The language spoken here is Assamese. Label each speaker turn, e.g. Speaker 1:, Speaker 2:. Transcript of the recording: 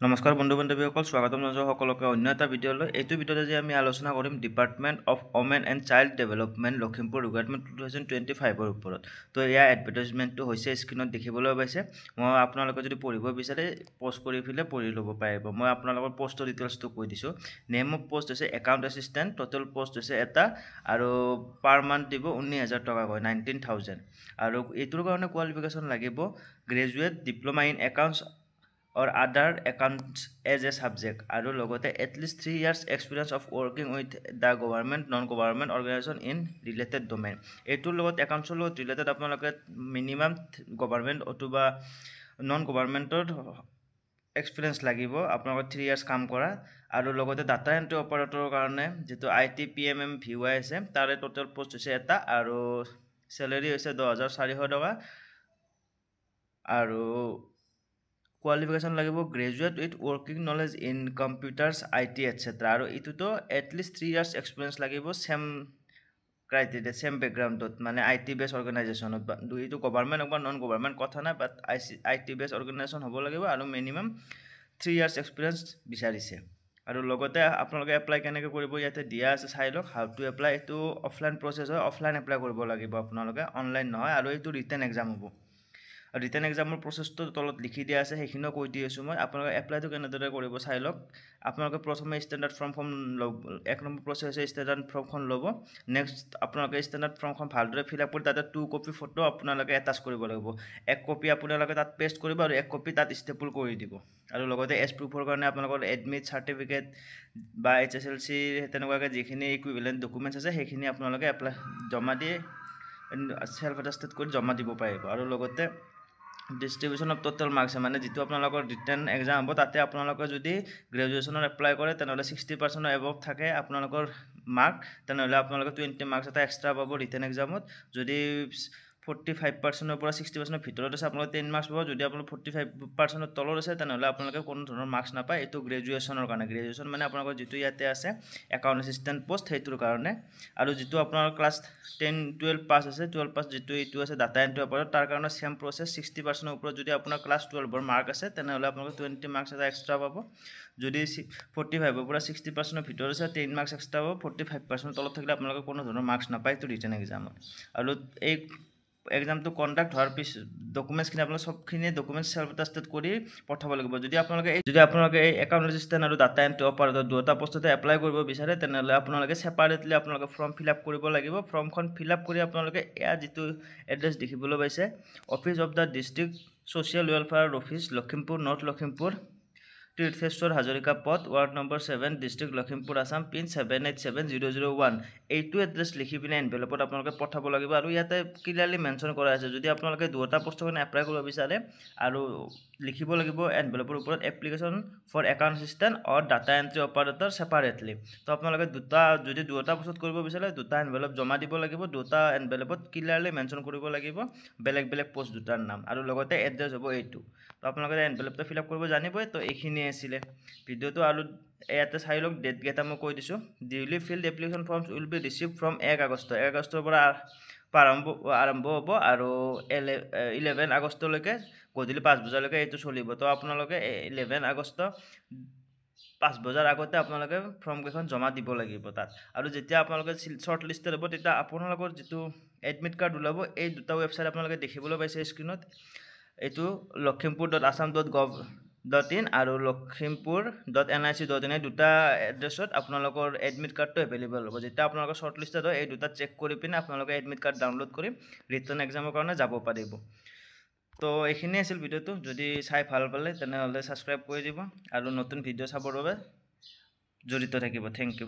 Speaker 1: নমস্কাৰ বন্ধু বান্ধৱীসকল, স্বাগতম জনাইছোঁ সকলোকে অন্য এটা ভিডিঅ'লৈ। এইটো ভিডিঅ'তে যে আমি আলোচনা কৰিম department of women and child development Lakhimpur recruitment 2025ৰ ওপৰত। তো ইয়াৰ এডভাৰটাইজমেণ্টটো হৈছে স্ক্ৰীণত দেখিবলৈ পাইছে। মই আপোনালোকে যদি পঢ়িব বিচাৰে প'ষ্ট কৰি পেলাই পঢ়ি ল'ব পাৰিব। মই আপোনালোকৰ প'ষ্টৰ ডিটেইলছটো কৈ দিছোঁ। নেম অফ প'ষ্ট হৈছে একাউণ্ট এছিষ্টেণ্ট, টোটেল প'ষ্ট হৈছে এটা, আৰু পাৰ মান্থ দিব 19,000 টকাকৈ 19,000। আৰু এইটোৰ কাৰণে কোৱালিফিকেশ্যন লাগিব graduate, diploma in accounts or other accounts as a subject আৰু লগতে at least 3 years experience of working with the government non-government organization in related domain। এইটোৰ লগত একাউণ্টছৰ লগত ৰিলেটেড আপোনালোকে মিনিমাম গভৰ্ণমেণ্ট অথবা নন গভৰ্ণমেণ্টৰ এক্সপিৰিয়েঞ্চ লাগিব, আপোনালোকৰ 3 years কাম কৰা। আৰু লগতে ডাটা এণ্ট্ৰি অপাৰেটৰৰ কাৰণে যিটো ITPMM VY আছে তাৰে টোটেল পষ্ট হৈছে এটা, আৰু চেলেৰি হৈছে 10,400 টকা। আৰু কোৱালিফিকেশ্যন লাগিব graduate with working knowledge in computers IT etcetera. আৰু এইটোতো এটলিষ্ট 3 years এক্সপিৰিয়েঞ্চ লাগিব ছেম ক্ৰাইটেৰিয়া ছেম বেকগ্ৰাউণ্ডত, মানে IT বেছ অৰ্গেনাইজেশ্যনত। এইটো গভৰ্ণমেণ্ট হওক বা নন গভৰ্ণমেণ্ট কথা নাই, বাট IT বেছ অৰ্গেনাইজেশ্যন হ'ব লাগিব আৰু মিনিমাম 3 years এক্সপিৰিয়েঞ্চ বিচাৰিছে। আৰু লগতে আপোনালোকে এপ্লাই কেনেকৈ কৰিব ইয়াতে দিয়া আছে, চাই লওক। হাউ টু এপ্লাই, এইটো অফলাইন প্ৰচেছ হয়, অফলাইন এপ্লাই কৰিব লাগিব আপোনালোকে, অনলাইন নহয়। আৰু এইটো ৰিটেন এক্সাম হ'ব। ৰিটেন এক্সামৰ প্ৰচেছটো তলত লিখি দিয়া আছে, সেইখিনিও কৈ দি আছোঁ মই। আপোনালোকে এপ্লাইটো কেনেদৰে কৰিব চাই লওক। আপোনালোকে প্ৰথমে ষ্টেণ্ডাৰ্ড ফৰ্মখন ল'ব। 1 নম্বৰ প্ৰচেছ হৈছে ষ্টেণ্ডাৰ্ড ফৰ্মখন ল'ব। নেক্সট আপোনালোকে ষ্টেণ্ডাৰ্ড ফৰ্মখন ভালদৰে ফিল আপ কৰি তাতে 2 কপি ফটো আপোনালোকে এটাচ কৰিব লাগিব। 1 কপি আপোনালোকে তাত পেষ্ট কৰিব আৰু 1 কপি তাত ষ্টেপল কৰি দিব। আৰু লগতে এজ প্ৰুফৰ কাৰণে আপোনালোকৰ এডমিট চাৰ্টিফিকেট বা HSLC তেনেকুৱাকৈ যিখিনি ইকুইভেলেণ্ট ডকুমেণ্টছ আছে সেইখিনি আপোনালোকে এপ্লাই জমা দি চেল্ফ এটাষ্টেড কৰি জমা দিব পাৰিব। আৰু লগতে ডিষ্ট্ৰিবিউশ্যন অফ টোটেল মাৰ্কছ, মানে যিটো আপোনালোকৰ ৰিটেন এক্সাম হ'ব তাতে আপোনালোকে যদি গ্ৰেজুৱেশ্যনত এপ্লাই কৰে তেনেহ'লে 60% এবভ থাকে আপোনালোকৰ মাৰ্ক, তেনেহ'লে আপোনালোকে 20 মাৰ্কছ এটা এক্সট্ৰা পাব ৰিটেন এক্সামত। যদি 45%ৰ পৰা 60%ৰ ভিতৰত আছে আপোনালোকে 10 মাৰ্কছ পাব। যদি আপোনালোক 45%ৰ তলত আছে তেনেহ'লে আপোনালোকে কোনো ধৰণৰ মাৰ্কছ নাপায়। এইটো গ্ৰেজুৱেশ্যনৰ কাৰণে। গ্ৰেজুৱেশ্যন মানে আপোনালোকৰ যিটো ইয়াতে আছে একাউণ্ট এছিষ্টেণ্ট পষ্ট, সেইটোৰ কাৰণে। আৰু যিটো আপোনাৰ ক্লাছ 10-12 পাছ আছে, 12 পাছ যিটো এইটো আছে ডাটা এণ্ট্ৰি অপাৰেটৰ, তাৰ কাৰণে ছেম প্ৰচেছ। 60%ৰ ওপৰত যদি আপোনাৰ ক্লাছ 12ৰ মাৰ্ক আছে তেনেহ'লে আপোনালোকে 20 মাৰ্কছ এটা এক্সট্ৰা পাব। যদি 45ৰ পৰা 60%ৰ ভিতৰত আছে 10 মাৰ্কছ এক্সট্ৰা পাব। 45%ৰ তলত থাকিলে আপোনালোকে কোনো ধৰণৰ মাৰ্কছ নাপায় এইটো ৰিটেন এক্সামত। আৰু এই এক্সামটো কণ্ডাক্ট হোৱাৰ পিছত ডকুমেণ্টছখিনি আপোনালোকে সবখিনি ডকুমেণ্টছ চেল্ফ এটাষ্টেড কৰি পঠাব লাগিব। যদি আপোনালোকে এই একাউণ্ট এছিষ্টেণ্ট আৰু ডাটা এণ্ট্ৰি অপাৰেটৰ দুটা পষ্টতে এপ্লাই কৰিব বিচাৰে তেনেহ'লে আপোনালোকে ছেপাৰেটলি আপোনালোকে ফৰ্ম ফিল আপ কৰিব লাগিব। ফৰ্মখন ফিল আপ কৰি আপোনালোকে এয়া যিটো এড্ৰেছ দেখিবলৈ পাইছে, office of the district social welfare office, Lakhimpur, north Lakhimpur, Tirtheswar Hazarika Path, ward number 7, district Lakhimpur, Assam, pin 787001। এইটো এড্ৰেছ লিখি পিনে এনভেলপত আপোনালোকে পঠাব লাগিব। আৰু ইয়াতে ক্লিয়াৰলি মেনশ্যন কৰা আছে, যদি আপোনালোকে দুটা পষ্টৰ কাৰণে এপ্লাই কৰিব বিচাৰে আৰু লিখিব লাগিব এনভেলপৰ ওপৰত application for account assistant or data entry operator separately. তো আপোনালোকে যদি দুটা পষ্টত কৰিব বিচাৰে দুটা এনভেলপ জমা দিব লাগিব। দুটা এনভেলপত ক্লিয়াৰলি মেনশ্যন কৰিব লাগিব বেলেগ বেলেগ পষ্ট দুটাৰ নাম, আৰু লগতে এড্ৰেছ হ'ব এইটো। তো আপোনালোকে এনভেলপটো ফিল আপ কৰিব জানিবই। তো এইখিনিয়ে আছিলে ভিডিঅ'টো। আৰু ইয়াতে চাই লওক ডেটকেইটা মই কৈ দিছোঁ। Duly field application forms will be receive from 1 August. 1 আগষ্টৰ পৰা আৰম্ভ হ'ব আৰু 11 আগষ্টলৈকে গধূলি 5 বজালৈকে এইটো চলিব। তো আপোনালোকে 11 আগষ্ট 5 বজাৰ আগতে আপোনালোকে ফৰ্মকেইখন জমা দিব লাগিব তাত। আৰু যেতিয়া আপোনালোকে শ্বৰ্ট লিষ্টেড হ'ব তেতিয়া আপোনালোকৰ যিটো এডমিট কাৰ্ড ওলাব, এই দুটা ৱেবছাইট আপোনালোকে দেখিবলৈ পাইছে স্ক্ৰীণত। এইটো লখিমপুৰ.assam.gov.in আৰু লখিমপুৰ.nic.in, এই দুটা এড্ৰেছত আপোনালোকৰ এডমিট কাৰ্ডটো এভেইলেবল হ'ব। যেতিয়া আপোনালোকৰ শ্বৰ্ট লিষ্টেড হয় এই দুটা চেক কৰি পিনে আপোনালোকে এডমিট কাৰ্ড ডাউনলোড কৰি ৰিটেন এক্সামৰ কাৰণে যাব পাৰিব। তো এইখিনিয়ে আছিল ভিডিঅ'টো। যদি চাই ভাল পালে তেনেহ'লে ছাবস্ক্ৰাইব কৰি দিব আৰু নতুন ভিডিঅ' চাবৰ বাবে জড়িত থাকিব। Thank U.